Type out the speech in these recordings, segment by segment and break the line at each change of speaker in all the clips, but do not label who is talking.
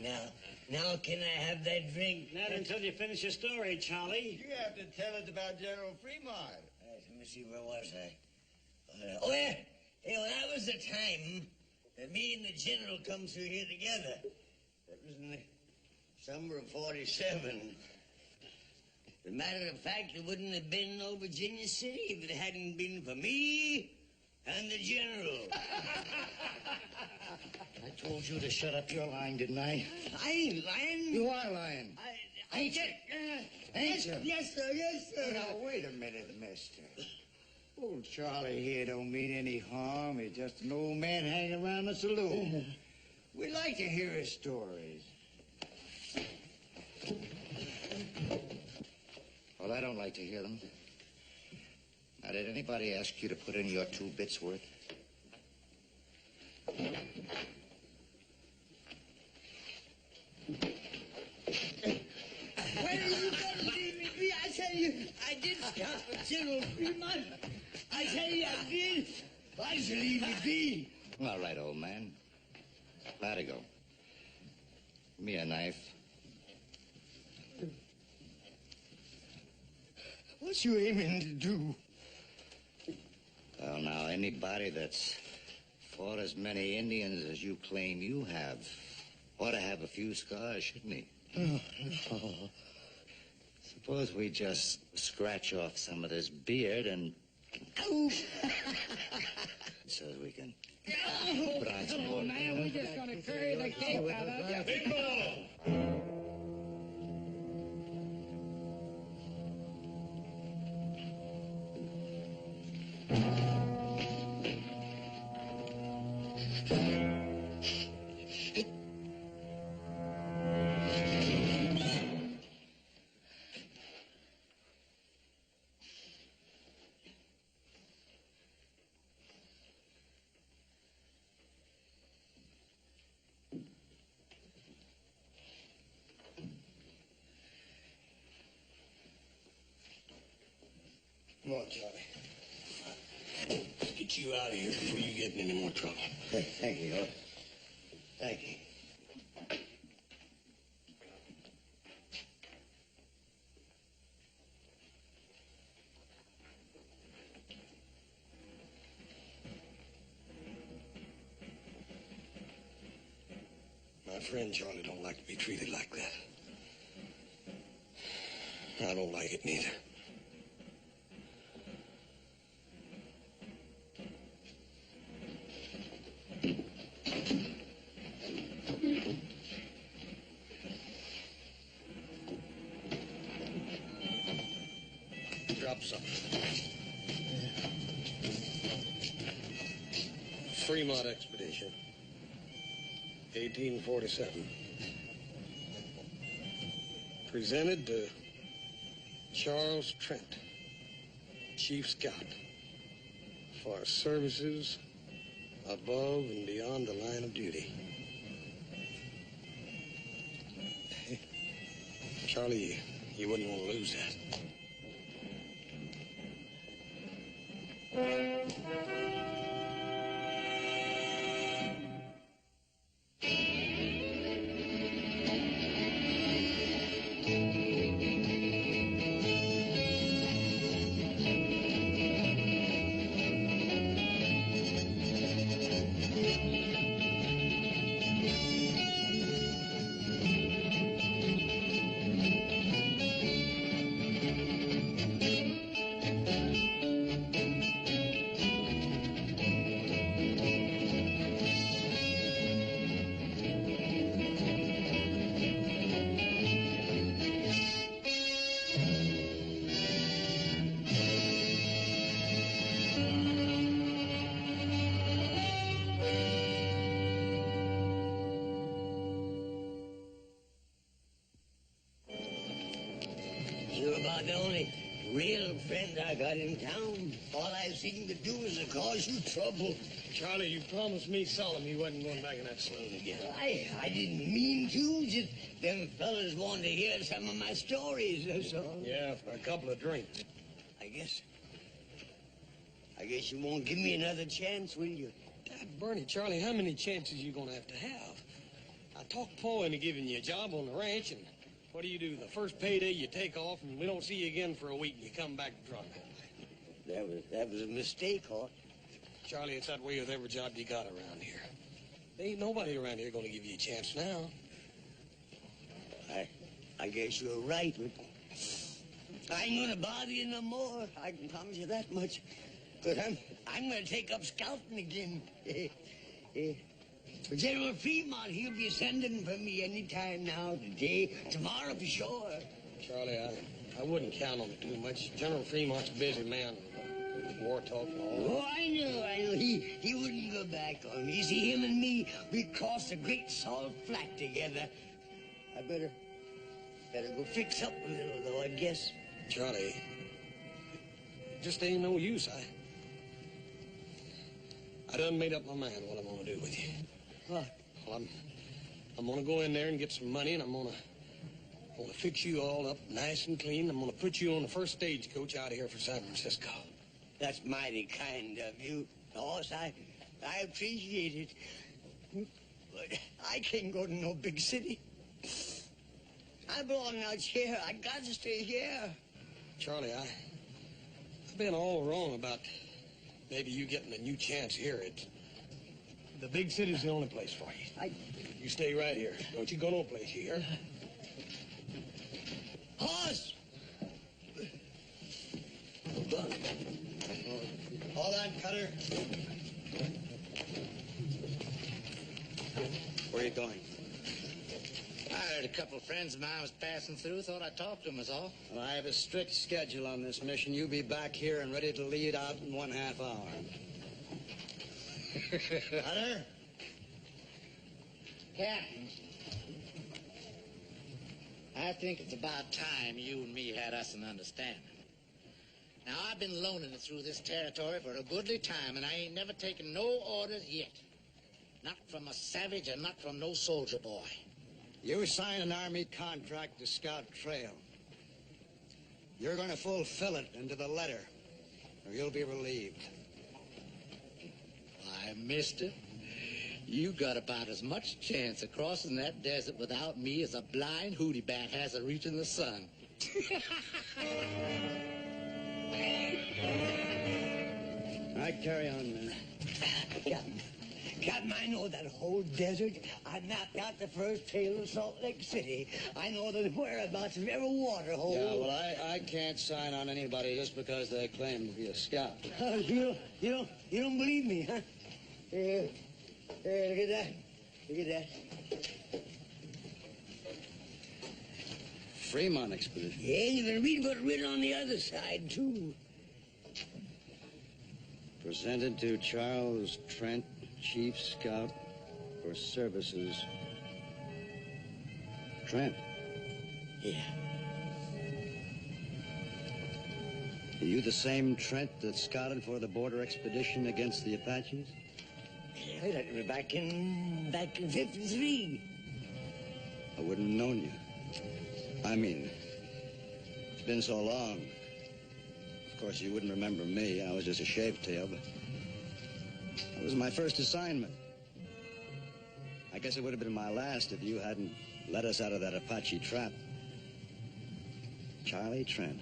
Now can I have that drink?
Not until you finish your story, Charlie.
You have to tell us about General Fremont.
Let me see, where was I? Oh, yeah. Hey, well, that was the time that me and the general come through here together. That was in the summer of 47. As a matter of fact, there wouldn't have been no Virginia City if it hadn't been for me and the general.
I told you to shut up your lying, didn't I?
I ain't lying.
You are lying.
Ain't you?
Ain't you?
Yes, sir, yes, sir.
Now, wait a minute, mister. Old Charlie here don't mean any harm. He's just an old man hanging around the saloon. We like to hear his stories. Well, I don't like to hear them. Now, did anybody ask you to put in your 2 bits worth?
Where are you going to leave me be? I tell you, I did stop at General Fremont. I tell you, I did. Why should leave me be?
All right, old man. Let it go. Give me a knife.
What you aiming to do?
Well, now, anybody that's fought as many Indians as you claim you have ought to have a few scars, shouldn't he? Suppose we just scratch off some of this beard and... so we can put on some more.
Man, we're just going to carry the cape out of you.
Bingo!
Come on, Charlie. Let's get you out of here before you get in any more trouble.
Thank you, Hope. Thank you.
My friend Charlie don't like to be treated like that. I don't like it neither. Drop something. Fremont Expedition, 1847. Presented to Charles Trent, Chief Scout, for services above and beyond the line of duty. Charlie, you wouldn't want to lose that.
You're about the only real friend I got in town. All I seem to do is to cause you trouble.
Charlie, you promised me solemn you wasn't going back in that saloon again.
I didn't mean to. Just them fellas wanted to hear some of my stories, that's all.
Yeah, for a couple of drinks.
I guess you won't give me another chance, will you?
Dad, Bernie, Charlie, how many chances you gonna have to have?
I'll
talked Paul into giving you a job on the ranch, and what do? The first payday you take off, and we don't see you again for a week, and you come back drunk.
That was a mistake, Hawk.
Charlie, it's that way with every job you got around here. There ain't nobody around here gonna give you a chance now.
I guess you're right, but I ain't gonna bother you no more. I can promise you that much. Because I'm gonna take up scouting again. General Fremont, he'll be sending for me any time now, today, tomorrow for sure.
Charlie, I wouldn't count on it too much. General Fremont's a busy man. War talk and all.
Oh, I know. He wouldn't go back on me. See, him and me, we crossed the Great Salt Flat together. I better go fix up a little, though, I guess.
Charlie, just ain't no use. I done made up my mind what I'm gonna do with you.
What?
Well, I'm gonna go in there and get some money, and I'm gonna fix you all up nice and clean. I'm gonna put you on the first stagecoach out of here for San Francisco.
That's mighty kind of you, boss. I appreciate it. But I can't go to no big city. I belong out here. I got to stay here.
Charlie, I've been all wrong about maybe you getting a new chance here. The big city's the only place for you. You stay right here. Don't you go no place, you hear?
Horse!
Hold on, Cutter. Where are you going?
I heard a couple of friends of mine was passing through. Thought I'd talk to them, is all.
Well, I have a strict schedule on this mission. You'll be back here and ready to lead out in 1/2 hour. Cutter?
Captain, I think it's about time you and me had us an understanding. Now, I've been loaning it through this territory for a goodly time, and I ain't never taken no orders yet. Not from a savage and not from no soldier boy.
You signed an Army contract to scout trail. You're going to fulfill it into the letter, or you'll be relieved.
Why, mister, you got about as much chance of crossing that desert without me as a blind hootie bat has of reaching the sun.
All right, carry on, man.
Captain, I know that whole desert. I mapped out the first trail of Salt Lake City. I know the whereabouts of every water hole.
Yeah, well, I can't sign on anybody just because they claim to be a scout.
You don't believe me, huh? Look at that. Look at that.
Fremont expedition.
Yeah, you can read what's written on the other side, too.
Presented to Charles Trent, Chief Scout for Services. Trent.
Yeah.
Are you the same Trent that scouted for the border expedition against the Apaches?
Yeah, that was back in 53.
I wouldn't have known you. I mean, it's been so long. Of course, you wouldn't remember me. I was just a shavetail, but it was my first assignment. I guess it would have been my last if you hadn't let us out of that Apache trap. Charlie Trent.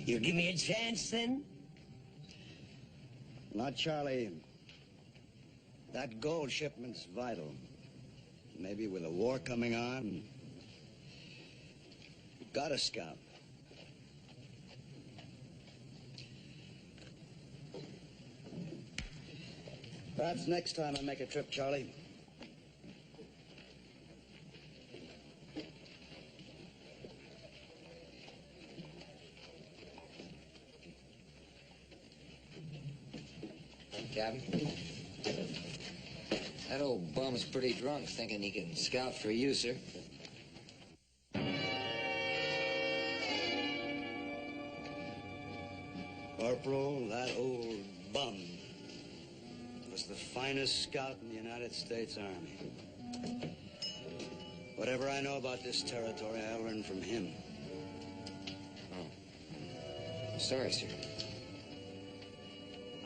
You give me a chance, then?
Not Charlie. That gold shipment's vital. Maybe with a war coming on, you've got to scout. Perhaps next time I make a trip, Charlie.
Captain? That old bum's pretty drunk thinking he can scout for you, sir.
Corporal, that old bum was the finest scout in the United States Army. Whatever I know about this territory, I learned from him.
Oh. Sorry, sir.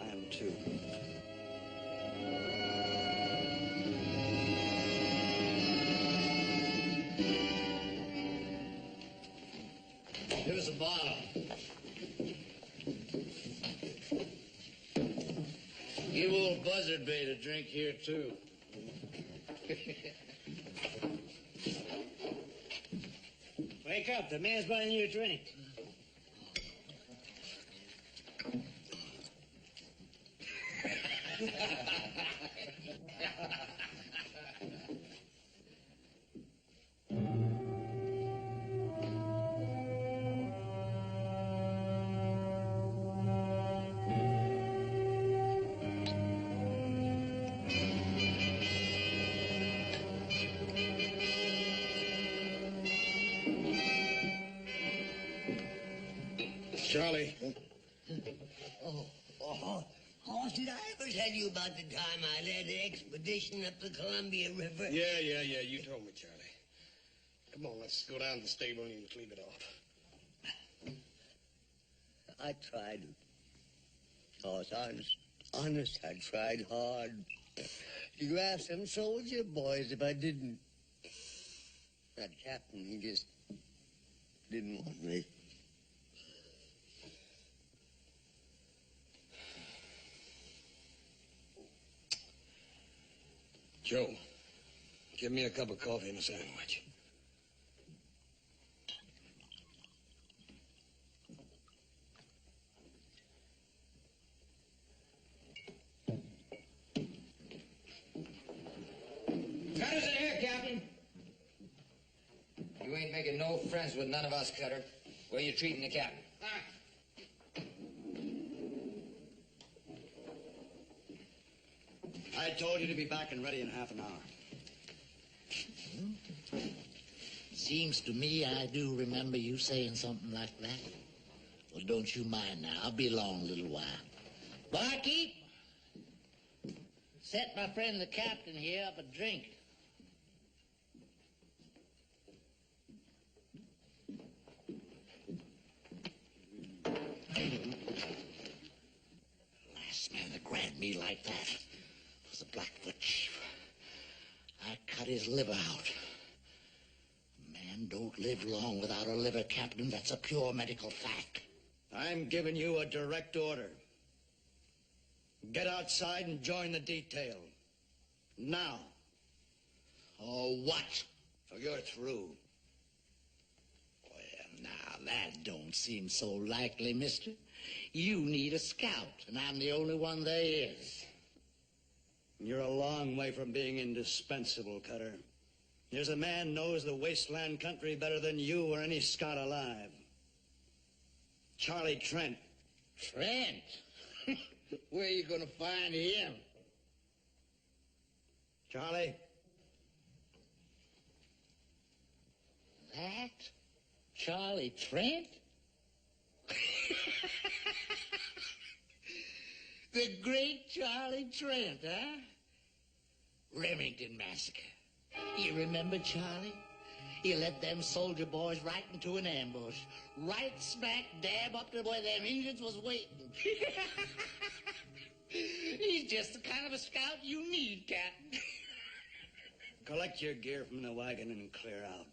I am too.
bottle. Give old Buzzard Bay a drink here, too.
Wake up. The man's buying you a drink.
Charlie.
Oh, did I ever tell you about the time I led the expedition up the Columbia River?
Yeah, you told me, Charlie. Come on, let's go down to the stable and you can clean it off.
I tried. Oh, it's honest, I tried hard. You ask them soldier boys if I didn't. That captain, he just didn't want me.
Joe, give me a cup of coffee and a sandwich.
Cut us in here, Captain. You ain't making no friends with none of us, Cutter. Where you treating the captain?
I told you to be back and ready in half an hour.
Seems to me I do remember you saying something like that. Well, don't you mind now. I'll be along a little while. Barkeep, set my friend the captain here up a drink. Last man that grabbed me like that was the Blackfoot chief. I cut his liver out. Man don't live long without a liver, Captain. That's a pure medical fact.
I'm giving you a direct order. Get outside and join the detail. Now.
Oh, what?
So you're through.
Well, now, that don't seem so likely, mister. You need a scout, and I'm the only one there is.
You're a long way from being indispensable, Cutter. There's a man knows the wasteland country better than you or any scout alive. Charlie Trent.
Trent? Where are you going to find him?
Charlie?
That? Charlie Trent? The great Charlie Trent, huh? Remington Massacre. You remember Charlie? He led them soldier boys right into an ambush. Right smack dab up to where them Indians was waiting. He's just the kind of a scout you need, Captain.
Collect your gear from the wagon and clear out.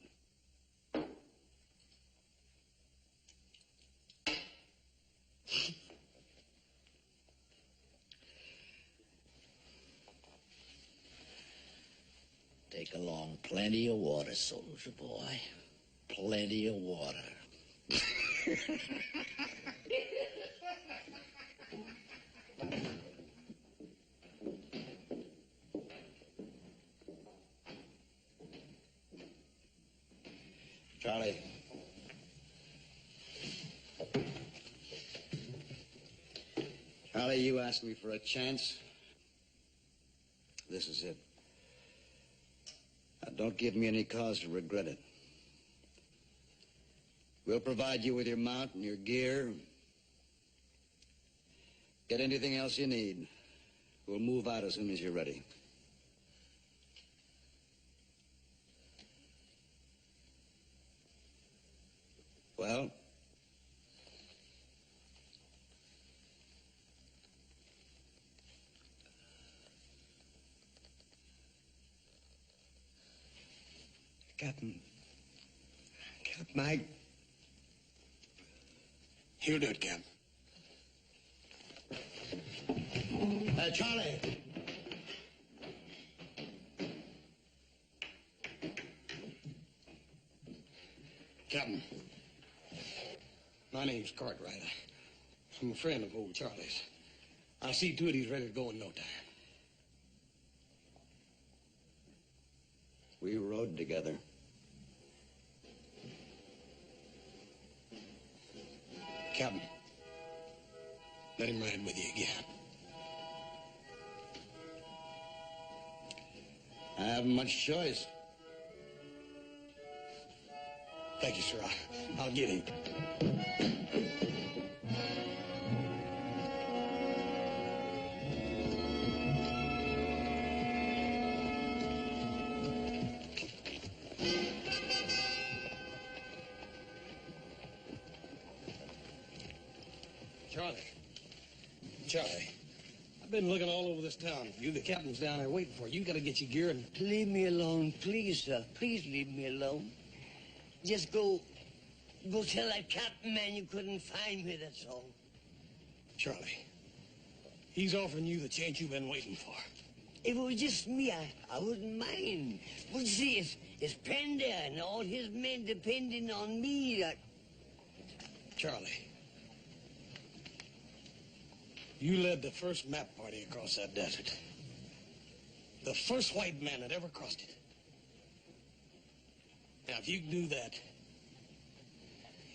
Take along plenty of water, soldier boy. Plenty of water.
Charlie. Charlie, you asked me for a chance. This is it. Now, don't give me any cause to regret it. We'll provide you with your mount and your gear. Get anything else you need. We'll move out as soon as you're ready. Well?
Captain,
He'll do it, Cap.
Charlie.
Captain, my name's Cartwright. I'm a friend of old Charlie's. I'll see to it he's ready to go in no time.
We rode together.
Captain, let him ride with you again.
I haven't much choice.
Thank you, sir. I'll get him. Charlie, I've been looking all over this town. You, the captain's down there waiting for you. You gotta get your gear and...
Leave me alone, please, sir. Please leave me alone. Just go tell that captain man you couldn't find me, that's all.
Charlie, he's offering you the chance you've been waiting for.
If it was just me, I wouldn't mind. But you see, it's Pender and all his men depending on me.
Charlie, you led the first map party across that desert. The first white man that ever crossed it. Now, if you can do that,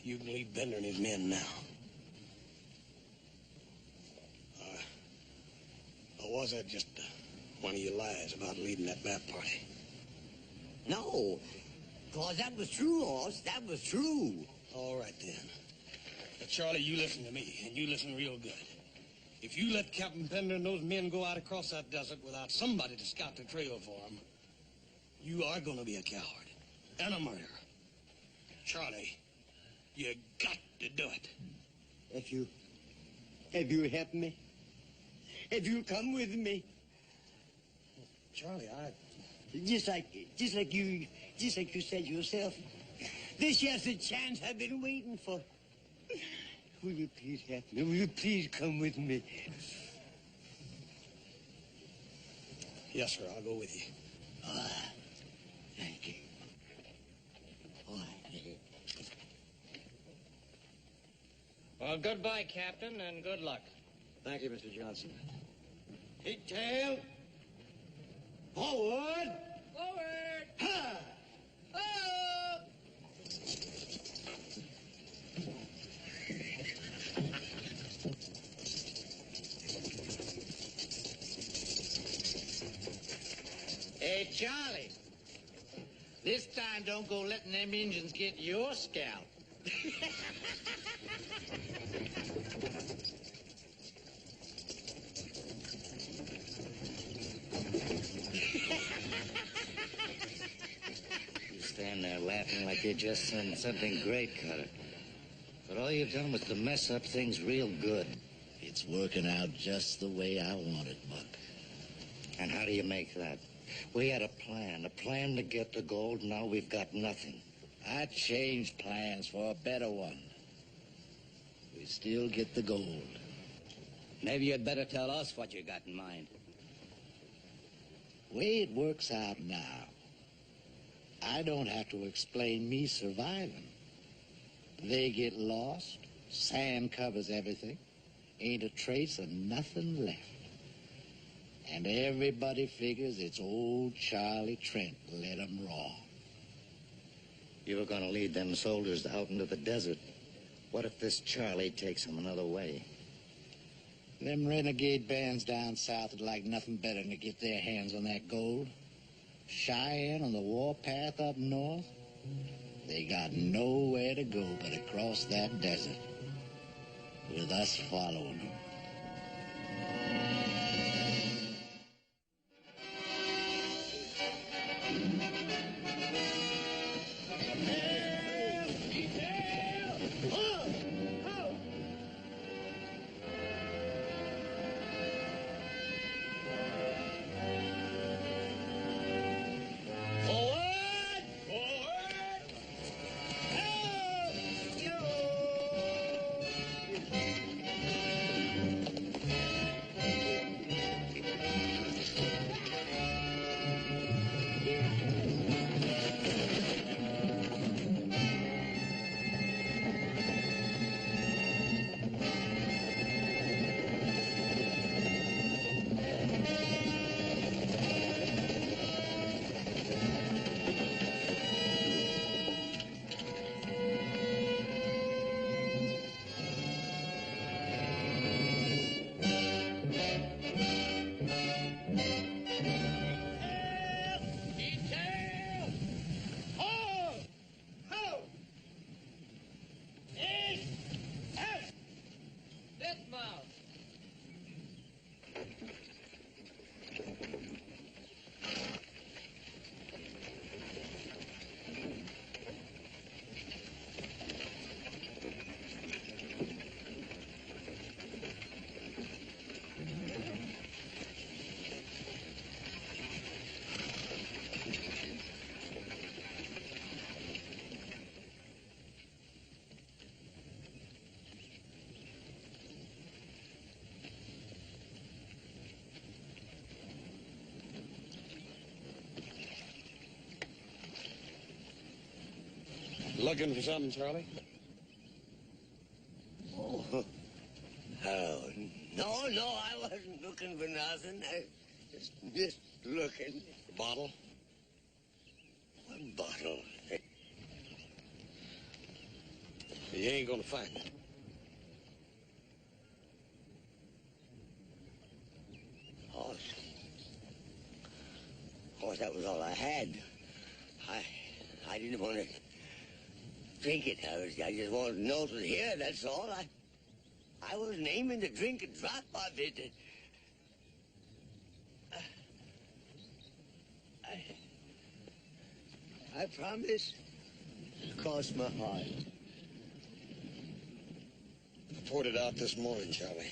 you can lead Bender and his men now. Or was that just one of your lies about leading that map party?
No, because that was true, Hoss. That was true.
All right, then. Now, Charlie, you listen to me, and you listen real good. If you let Captain Pender and those men go out across that desert without somebody to scout the trail for them, you are going to be a coward and a murderer. Charlie, you got to do it.
If you help me, if you come with me,
Charlie,
just like you said yourself, this here's the chance I've been waiting for. Will you please help me? Will you please come with me?
Yes, sir, I'll go with you.
Thank you.
Well, goodbye, Captain, and good luck.
Thank you, Mr. Johnson.
Pigtail. Forward.
Forward!
Ha!
Oh!
Hey, Charlie. This time don't go letting them Indians get your scalp.
You stand there laughing like you just done something great, Cutter. But all you've done was to mess up things real good.
It's working out just the way I want it, Buck.
And how do you make that? We had a plan to get the gold. Now we've got nothing.
I changed plans for a better one. We still get the gold.
Maybe you'd better tell us what you got in mind.
Way it works out now, I don't have to explain me surviving. They get lost, sand covers everything, ain't a trace of nothing left. And everybody figures it's old Charlie Trent led 'em wrong.
You were going to lead them soldiers out into the desert. What if this Charlie takes them another way?
Them renegade bands down south would like nothing better than to get their hands on that gold. Cheyenne on the warpath up north, they got nowhere to go but across that desert, with us following them.
Looking for something, Charlie?
Oh, no, I wasn't looking for nothing. I just looking.
The bottle?
What bottle?
You ain't gonna find it.
Oh, that was all I had. I didn't want to drink it. I just wanted to know it was here, that's all. I wasn't aiming to drink a drop of it. I promise. Cross my heart.
I poured it out this morning, Charlie.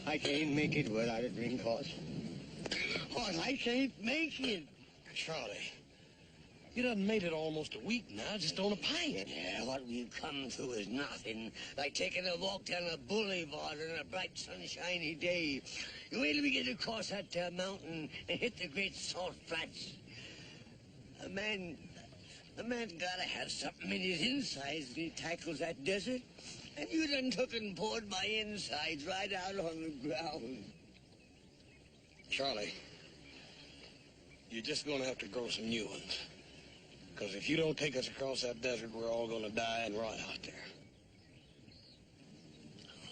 I can't make it without a drink, Hoss. Hoss, I can't make it.
Charlie, you done made it almost a week now, just on a pint.
Yeah, what we've come to is nothing. Like taking a walk down a boulevard on a bright, sunshiny day. You wait till we get across that mountain and hit the great salt flats. A man gotta have something in his insides when he tackles that desert. And you done took and poured my insides right out on the ground.
Charlie, you're just gonna have to grow some new ones. Because if you don't take us across that desert, we're all gonna die and rot out there.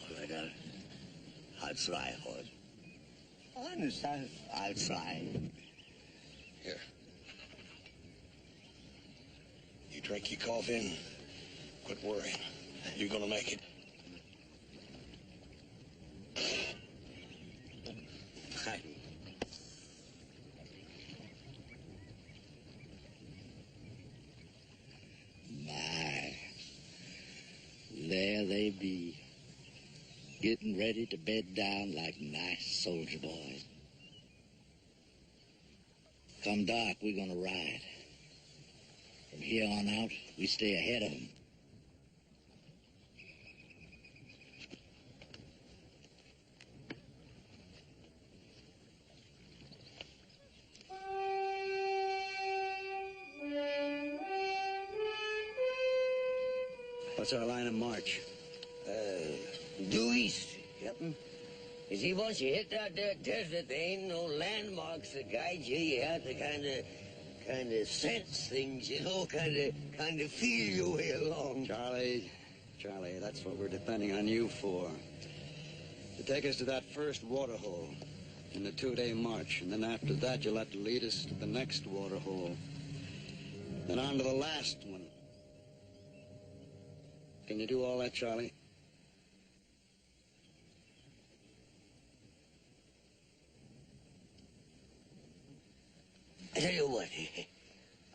All right, I'll try, Hoss. Honest, I'll try.
Here. You drink your coffee and quit worrying. You're gonna make it.
My, there they be, getting ready to bed down like nice soldier boys. Come dark, we're gonna ride. From here on out, we stay ahead of them.
What's our line of march?
Due east, Captain. You see, once you hit that there desert, there ain't no landmarks to guide you. You have to kind of sense things, you know, kind of feel your way along.
Charlie, that's what we're depending on you for. To take us to that first waterhole in the 2-day march, and then after that you'll have to lead us to the next waterhole. Then on to the last one. Can you do all that, Charlie?
I tell you what,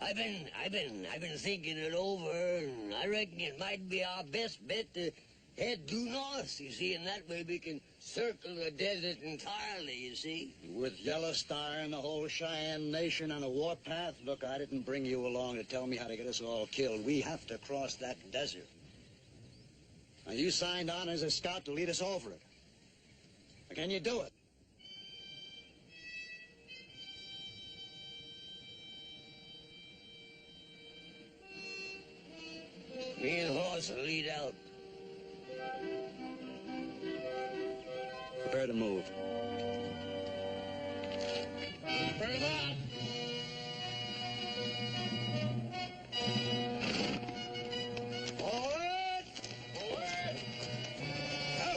I've been thinking it over, and I reckon it might be our best bet to head due north, you see, and that way we can circle the desert entirely, you see.
With Yellow Star and the whole Cheyenne Nation on a warpath? Look, I didn't bring you along to tell me how to get us all killed. We have to cross that desert. Now, you signed on as a scout to lead us over it. Now, can you do it?
Me and Hoss will lead out.
Prepare to move.
Bring him out! Forward! Forward! Go!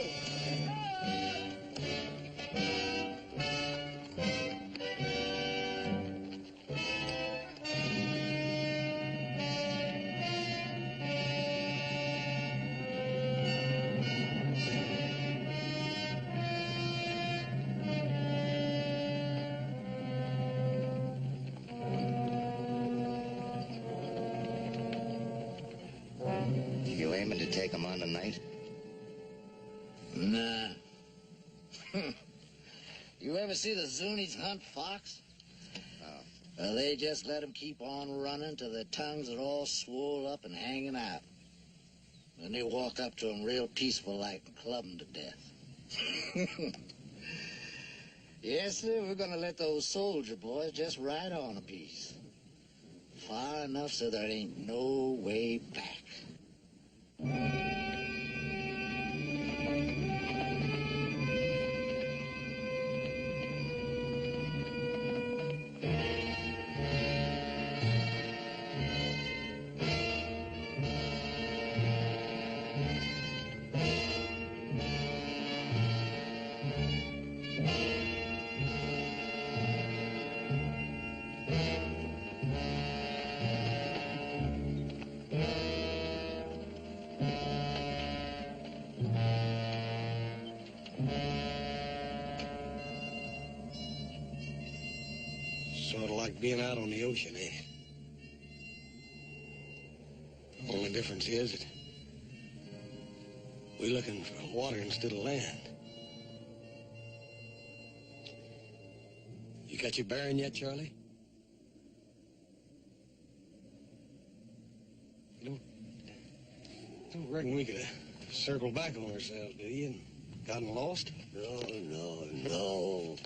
You aiming to take them on tonight?
Nah. You ever see the Zuni's hunt fox? Well, they just let them keep on running till their tongues are all swole up and hanging out. Then they walk up to them real peaceful like and club them to death. Yes, sir, we're gonna let those soldier boys just ride on a piece. Far enough so there ain't no way back.
Sort of like being out on the ocean, eh? Only difference is that we're looking for water instead of land. You got your bearing yet, Charlie? You don't reckon we could have circled back on ourselves, do you, and gotten lost?
No.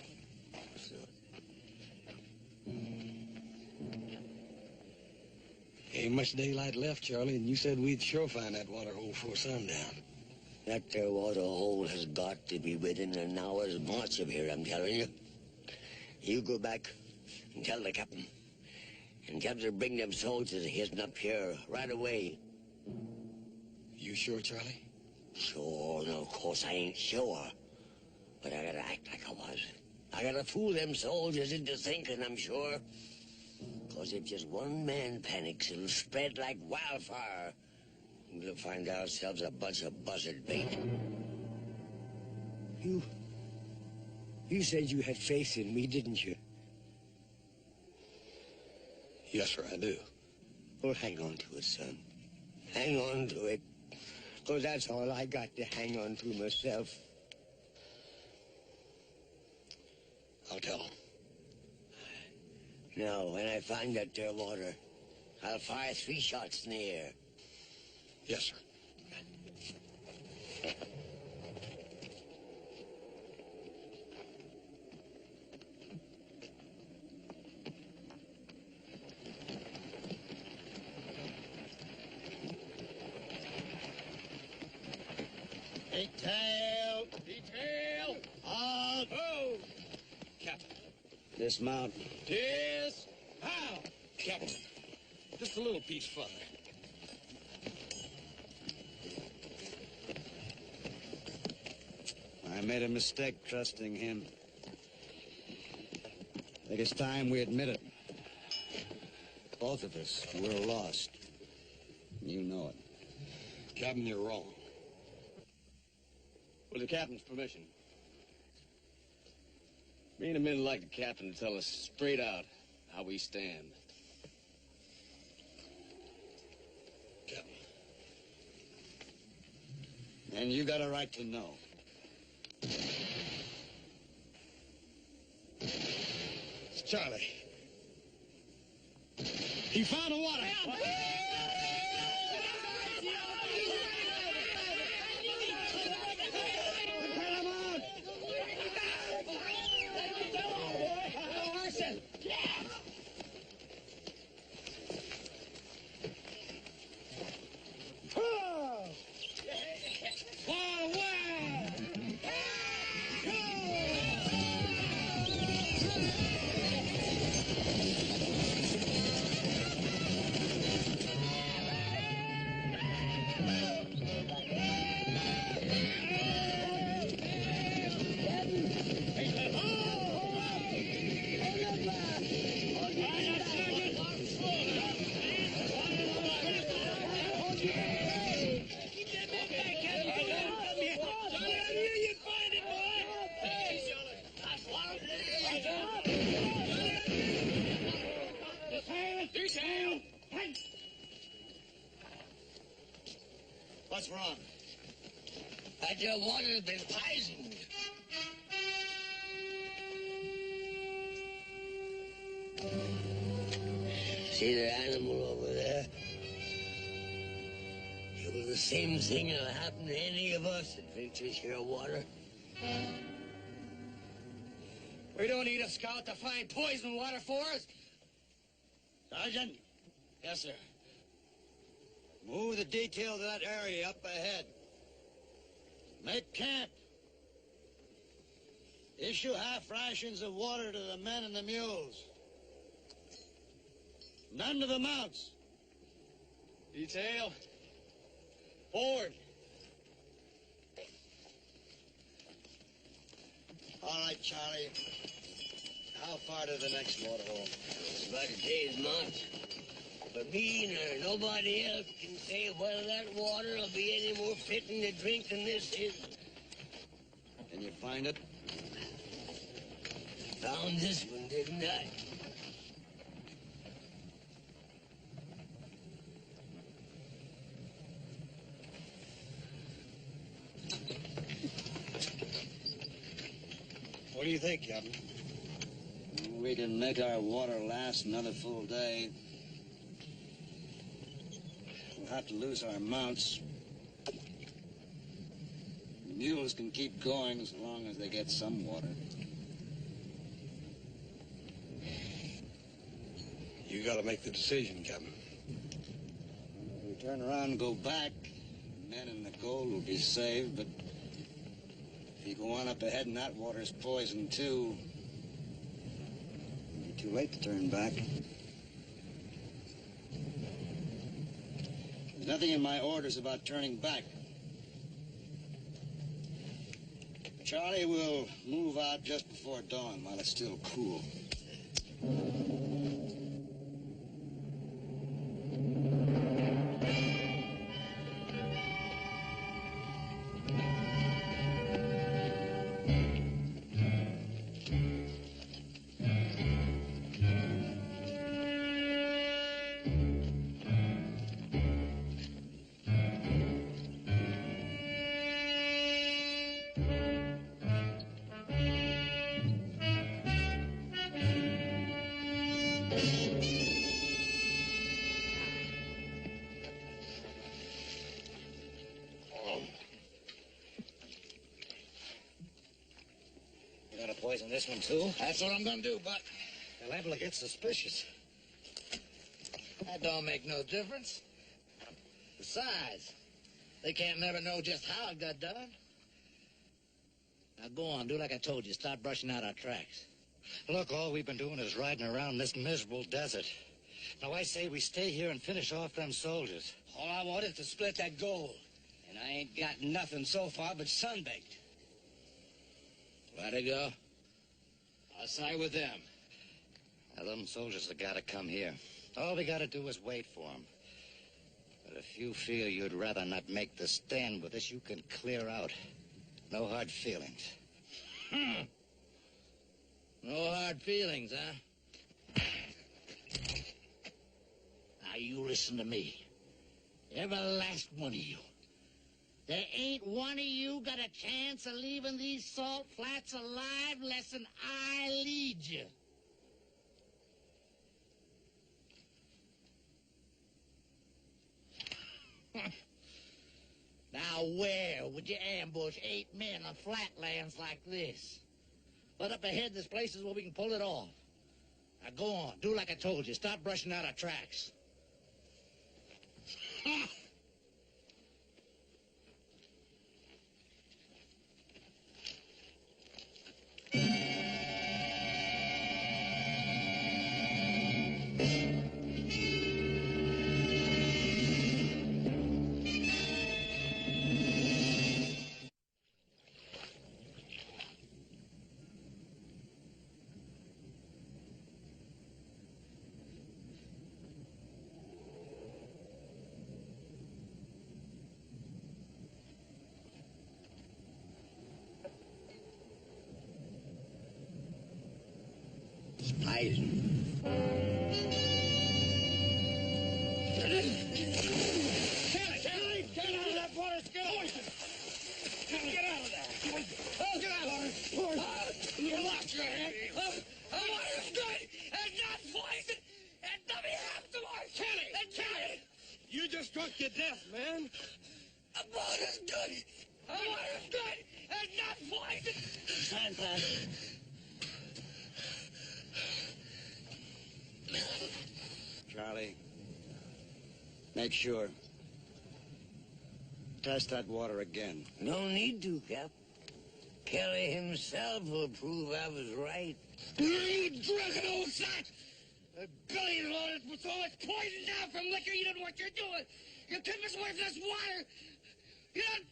Ain't much daylight left, Charlie, and you said we'd sure find that water hole before sundown.
That there water hole has got to be within an hour's march of here, I'm telling you. You go back and tell the captain. And tell him to bring them soldiers hidden up here right away.
You sure, Charlie?
Sure, no, of course I ain't sure. But I gotta act like I was. I gotta fool them soldiers into thinking I'm sure. 'Cause if just one man panics, it'll spread like wildfire. And we'll find ourselves a bunch of buzzard bait.
You said you had faith in me, didn't you?
Yes, sir, I do.
Well, hang on to it, son. Hang on to it. 'Cause that's all I got to hang on to myself.
I'll tell him.
Now, when I find that there water, I'll fire 3 shots in the air.
Yes, sir.
Detail! On! Oh!
Captain.
Dismount.
How?
Captain. Just a little piece further.
I made a mistake trusting him. I think it's time we admit it. Both of us, we're lost. You know it.
Captain, you're wrong.
With the captain's permission. Me and the men like the captain to tell us straight out how we stand.
Captain.
And you got a right to know.
It's Charlie. He found the water.
What's wrong? That your water's been poisoned. See the animal over there? It was the same thing that'll happen to any of us that drinks this here water.
We don't need a scout to find poison water for us.
Sergeant,
Yes, sir.
move the detail to that area up ahead. Make camp. Issue half rations of water to the men and the mules. None to the mounts.
Detail. Forward.
All right, Charlie. How far to the next waterhole?
It's about a day's march. But me nor nobody else can say whether that water will be any more fitting to drink than this is.
Can you find it?
Found this one, didn't I?
What do you think, Captain?
We can make our water last another full day. We'll have to lose our mounts. The mules can keep going as long as they get some water.
You gotta make the decision, Captain.
If we turn around and go back, the men and the gold will be saved, but if you go on up ahead and that water's poisoned too, it'll be too late to turn back. There's nothing in my orders about turning back. Charlie will move out just before dawn while it's still cool.
Poison this one, too? That's what I'm gonna do, but they're liable to get suspicious. That don't make no difference. Besides, they can't never know just how it got done. Now go on, do like I told you. Start brushing out our tracks.
Look, all we've been doing is riding around this miserable desert. Now, I say we stay here and finish off them soldiers.
All I want is to split that gold. And I ain't got nothing so far but sunbaked.
Let it go.
I'll side with them.
Now, them soldiers have got to come here. All we got to do is wait for them. But if you feel you'd rather not make the stand with us, you can clear out. No hard feelings.
No hard feelings, huh? Now, you listen to me. Every last one of you. There ain't one of you got a chance of leaving these salt flats alive less than I lead you. Now, where would you ambush 8 men on flatlands like this? But up ahead, there's places where we can pull it off. Now, go on. Do like I told you. Stop brushing out our tracks. Poison.
Get out of that water! Get poison! Get out of there! Oh, get out! You lost your head! The water's good! And not poison! And nothing happens to our Kenny! And Kenny! You just drunk your death, man! The water's good! The water's good! And not poison!
Time, Pat.
Charlie. Make sure. Test that water again.
No need to, Cap. Kelly himself will prove I was right.
You drunken old sot! A billion loaded with so much poison now from liquor, you don't know what you're doing. You're keeping us away from this water. You don't...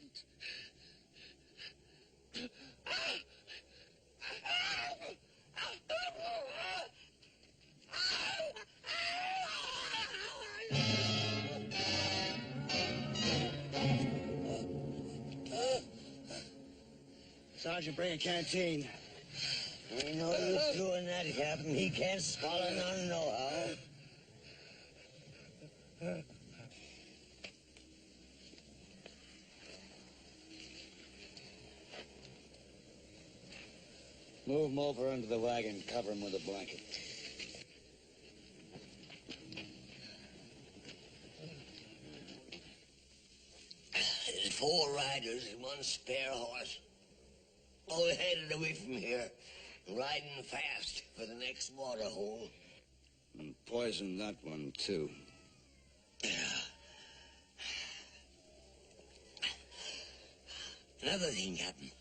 Sergeant, bring a canteen.
I know you're doing that, Captain. He can't swallow none nohow.
Move him over under the wagon. Cover him with a blanket.
There's 4 riders and 1 spare horse. All headed away from here, riding fast for the next water hole.
And poison that one, too.
Another thing, Captain.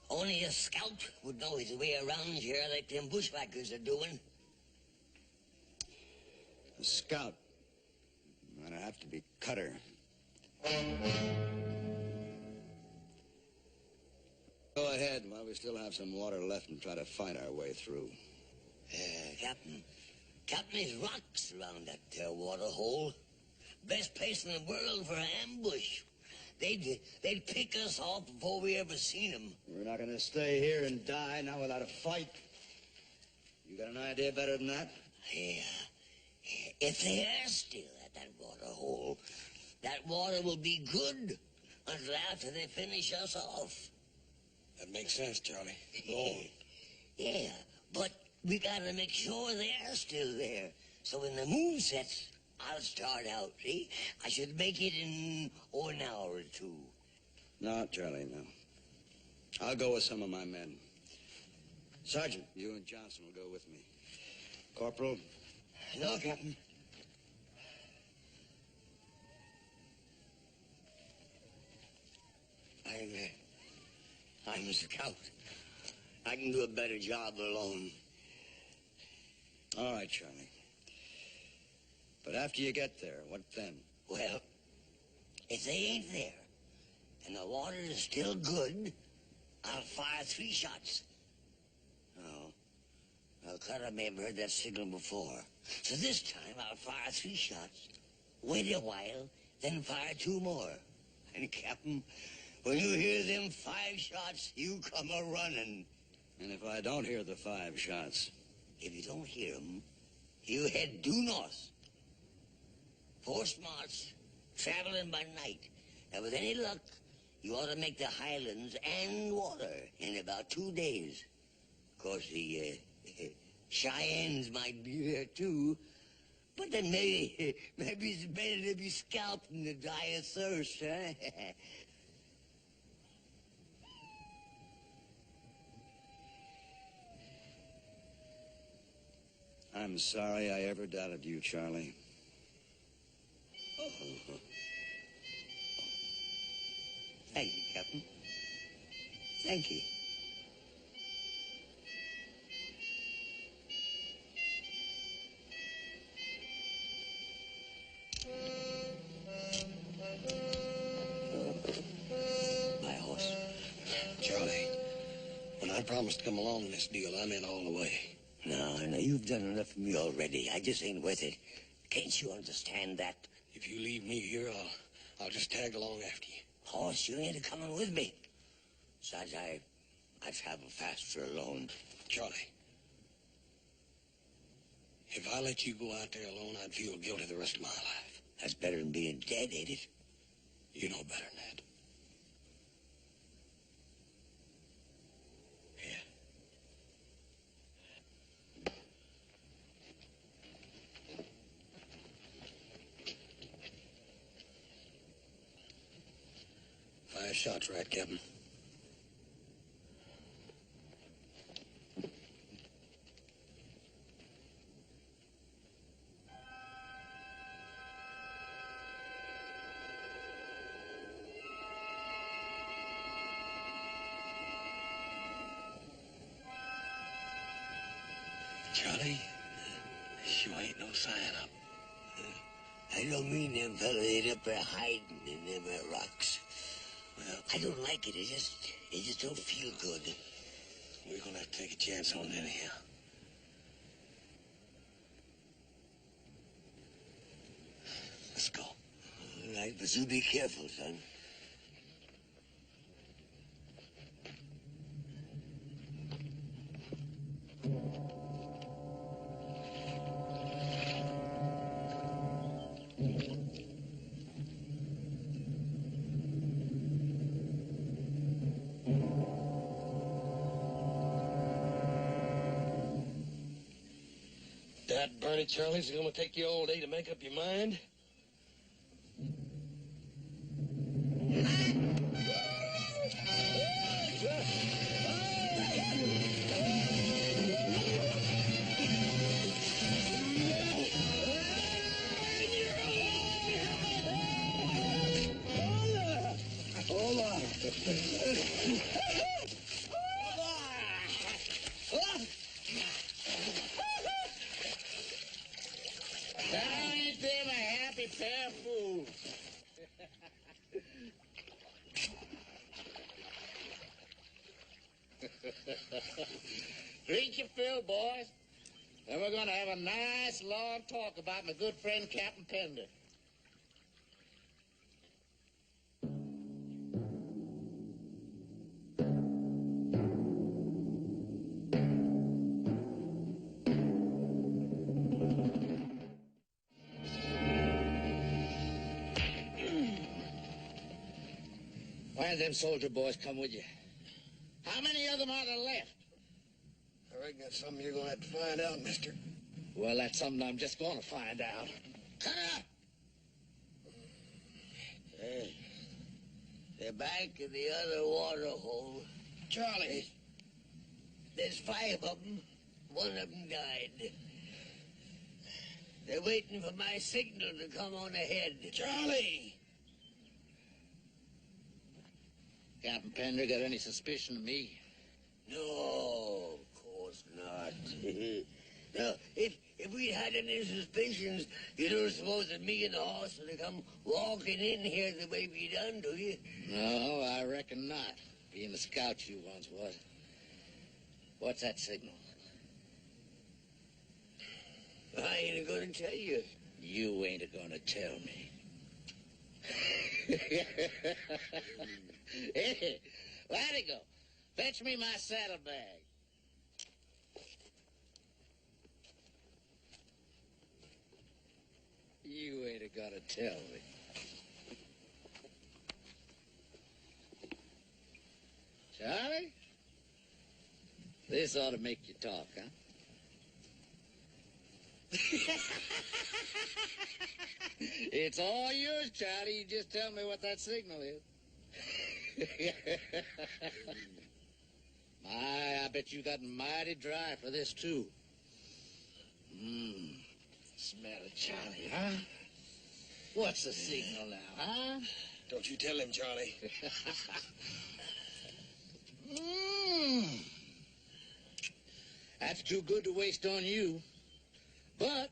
Only a scout would know his way around here like them bushwhackers are doing.
A scout. Gonna have to be Cutter. Go ahead while we still have some water left and try to fight our way through.
Captain, there's rocks around that there water hole. Best place in the world for an ambush. They'd pick us off before we ever seen them.
We're not gonna stay here and die now without a fight. You got an idea better than that?
Yeah. If they are still at that water hole, that water will be good until after they finish us off.
That makes sense, Charlie. Go on.
Yeah, but we gotta make sure they're still there. So when the moon sets, I'll start out, see? I should make it in an hour or 2.
No, Charlie, no. I'll go with some of my men. Sergeant, you and Johnson will go with me. Corporal?
No, Captain. I'm a scout. I can do a better job alone.
All right, Charlie. But after you get there, what then?
Well, if they ain't there, and the water is still good, I'll fire 3 shots. Oh, well, Clara may have heard that signal before. So this time I'll fire 3 shots, wait a while, then fire 2 more. And Captain, when you hear them 5 shots, you come a-running.
And if I don't hear the 5 shots?
If you don't hear them, you head due north. 4 smarts, traveling by night. And with any luck, you ought to make the highlands and water in about 2 days. Of course, the Cheyennes might be there, too. But then maybe it's better to be scalped than to die of thirst, huh?
I'm sorry I ever doubted you, Charlie.
Thank you, Captain. Thank you. My horse.
Charlie, when I promised to come along in this deal, I meant all the way.
No, you've done enough for me already. I just ain't worth it. Can't you understand that?
If you leave me here, I'll just tag along after you.
Horse, you ain't coming with me. Besides, I travel faster alone.
Charlie, if I let you go out there alone, I'd feel guilty the rest of my life.
That's better than being dead, ain't it?
You know better than that.
Yeah.
5 shots, right, Captain? Charlie, sure ain't no sign up.
I don't mean them fellas ain't up there hiding in them rocks.
Well,
I don't like it. It just don't feel good.
we're gonna have to take a chance on it anyhow. Let's go.
All right, but you be careful, son.
That burn it, Charlie, is it gonna take you all day to make up your mind?
Ain't them a happy pair of fools? Drink your fill, boys. Then we're gonna have a nice long talk about my good friend Captain Pender. Why did them soldier boys come with you? How many of them are there left?
I reckon that's something you're gonna have to find out, mister.
Well, that's something I'm just gonna find out. Cut up!
They're back in the other water hole.
Charlie!
There's 5 of them. 1 of them died. They're waiting for my signal to come on ahead.
Charlie!
Captain Pender got any suspicion of me?
No, of course not. Now, if we'd had any suspicions, you don't suppose that me and the horse would have come walking in here the way we done, do you?
No, I reckon not. Being the scout you once was. What's that signal?
I ain't gonna tell you.
You ain't gonna tell me. Hey, Latigo, fetch me my saddlebag. You ain't gonna tell me. Charlie? This ought to make you talk, huh? It's all yours, Charlie. You just tell me what that signal is. I bet you got mighty dry for this, too. Smell it, Charlie, huh? What's the signal now, huh?
Don't you tell him, Charlie.
That's too good to waste on you. But...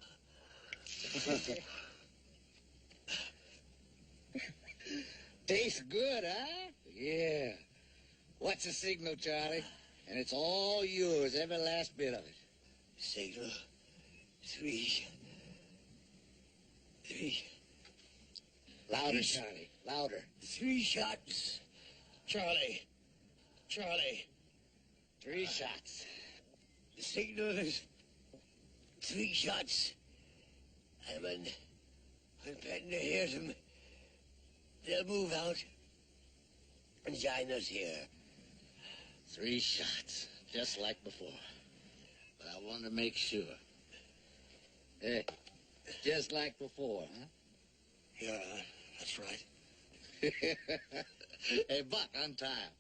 tastes good, huh? Yeah. What's the signal, Charlie? And it's all yours, every last bit of it.
Signal. 3.
Louder, Charlie. Louder.
3 shots.
Charlie. Charlie.
3 shots.
The signal is 3 shots. And when Pender hears them, they'll move out and join us here.
3 shots, just like before. But I want to make sure. Hey, just like before, huh?
Yeah, that's right.
Hey, Buck, untie him.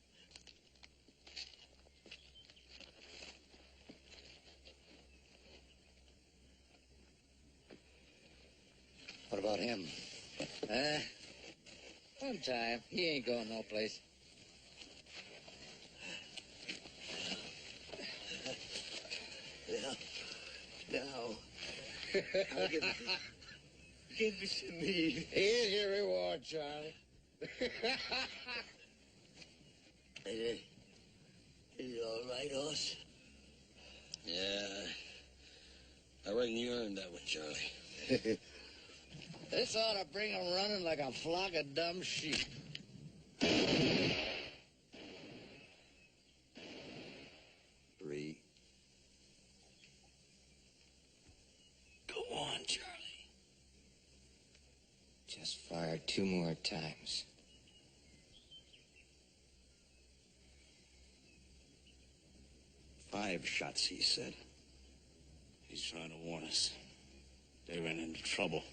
What about him?
Untie him. He ain't going no place.
Yeah. now. I'll give it to me.
Here's your reward, Charlie.
Is it all right, Hoss?
Yeah. I reckon you earned that one, Charlie.
This ought to bring 'em running like a flock of dumb sheep.
3.
Go on, Charlie.
Just fire 2 more times.
Five shots, he said.
He's trying to warn us. They ran into trouble.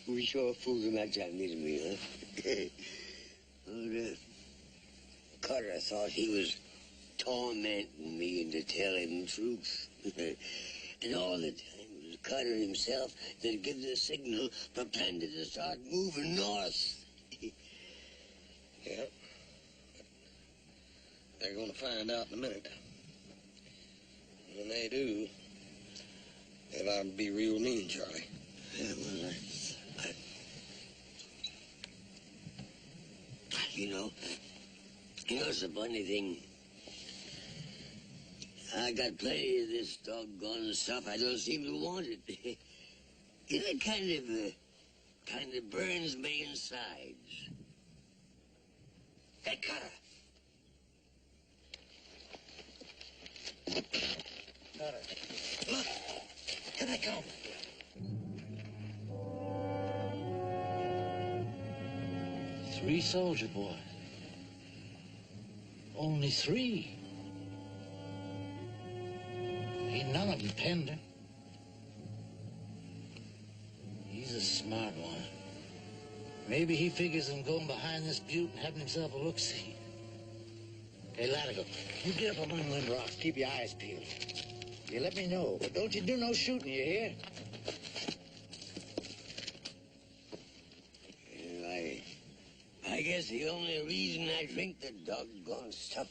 we sure fooled him that time, didn't we, huh? Carter thought he was tormenting me into telling the truth. And all the time it was Carter himself that gave the signal for Panda to start moving north.
Yep. They're going to find out in a minute. When they do, they'll ought to be real mean, Charlie.
Yeah, well, you know, it's a funny thing. I got plenty of this doggone stuff. I don't seem to want it. It kind of burns me insides. Hey, Carter. Carter, look. Here they come.
Three soldier boys. Only 3. Ain't none of them Pender. He's a smart one. Maybe he figures on going behind this butte and having himself a look-see. Hey, Latigo, you get up among them rocks. Keep your eyes peeled. You let me know, but don't you do no shooting, you hear?
I guess the only reason I drink the doggone stuff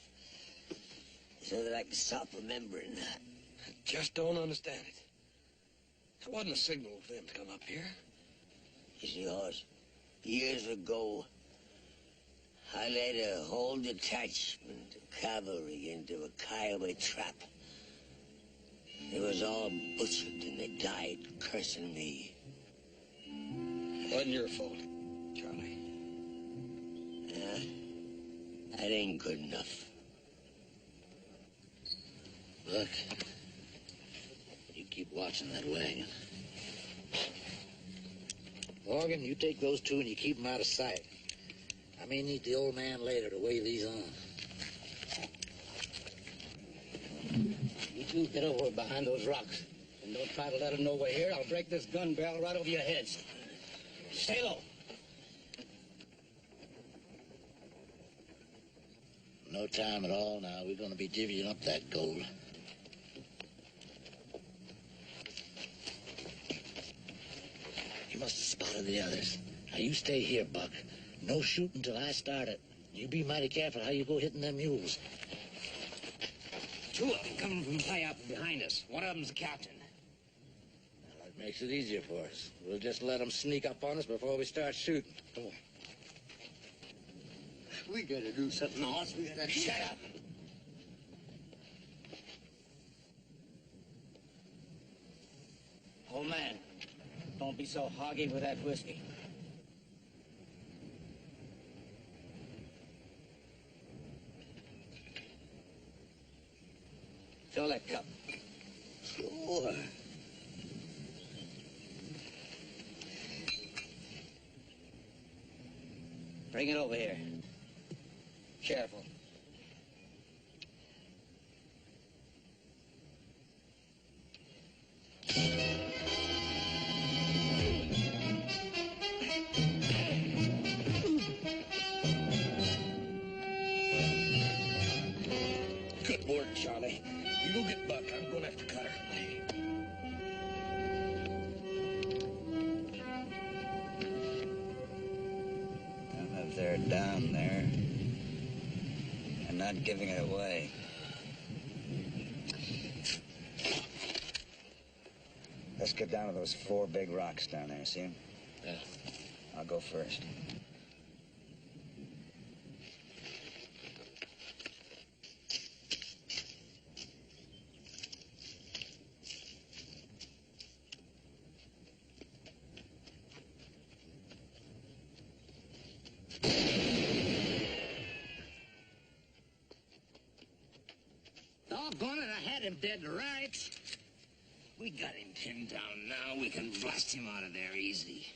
is so that I can stop remembering.
I just don't understand it. That wasn't a signal for them to come up here.
You see, Hoss, years ago, I led a whole detachment of cavalry into a Kiowa trap. They was all butchered and they died cursing me.
Wasn't your fault, Charlie.
That ain't good enough.
Look, you keep watching that wagon. Morgan, you take those 2 and you keep them out of sight. I may need the old man later to weigh these on.
You 2 get over behind those rocks. And don't try to let them know we're here. I'll break this gun barrel right over your heads. Stay low.
No time at all now. We're going to be divvying up that gold. You must have spotted the others. Now, you stay here, Buck. No shooting till I start it. You be mighty careful how you go hitting them mules.
2 of them coming from high up behind us. One of them's the captain.
Well, that makes it easier for us. We'll just let them sneak up on us before we start shooting. Come on.
We gotta do something else. We gotta...
Shut up!
Old man, don't be so hoggy with that whiskey. Fill that cup.
Sure.
Bring it over here. Careful.
go get Buck. I'm going after Cutter.
I'm up there, down there, and not giving it away. Let's get down to those 4 big rocks down there, see 'em?
Yeah.
I'll go first.
Doggone it, I had him dead to rights.
We got him pinned down now. We can blast him out of there easy.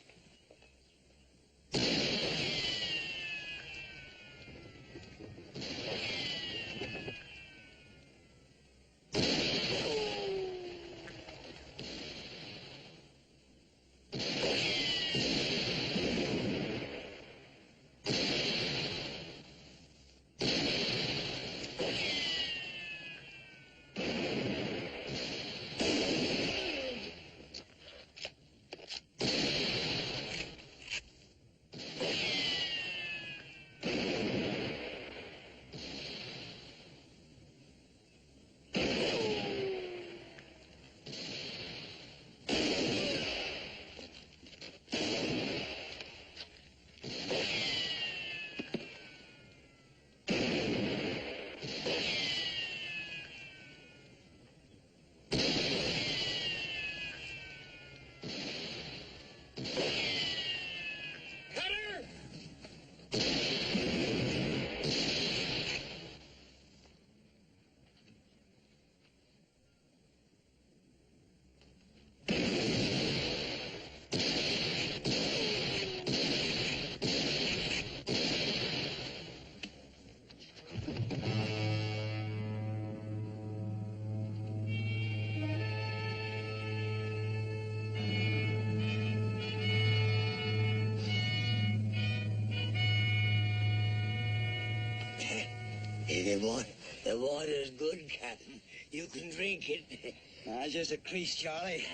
The water's good, Captain. You can drink it.
Nah, just a crease, Charlie.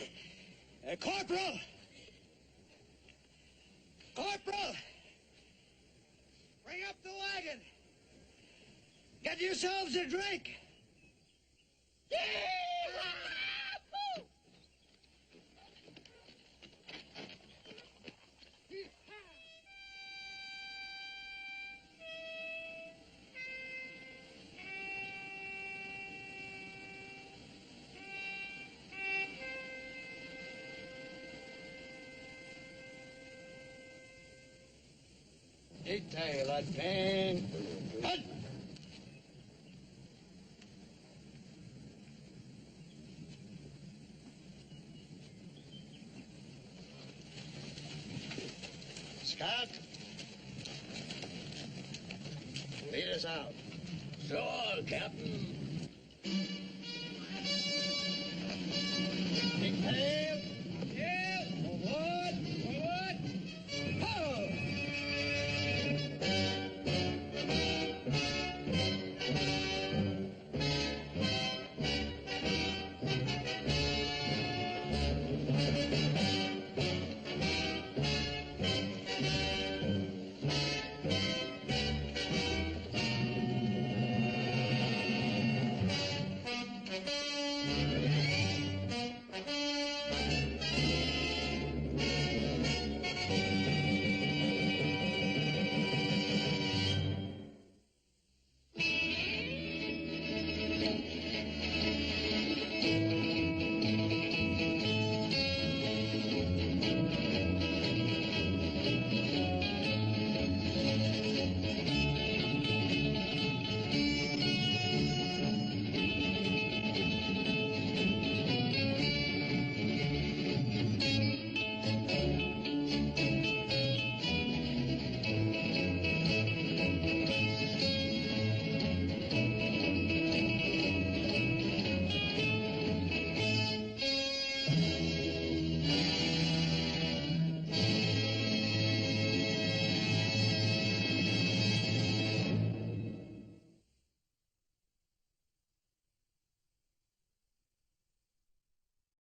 Corporal! Corporal! Bring up the wagon! Get yourselves a drink!
Detail that pan. Cut!
Scout, lead us out. Sure, Captain. Detail. Yeah. Forward. Forward. Ho!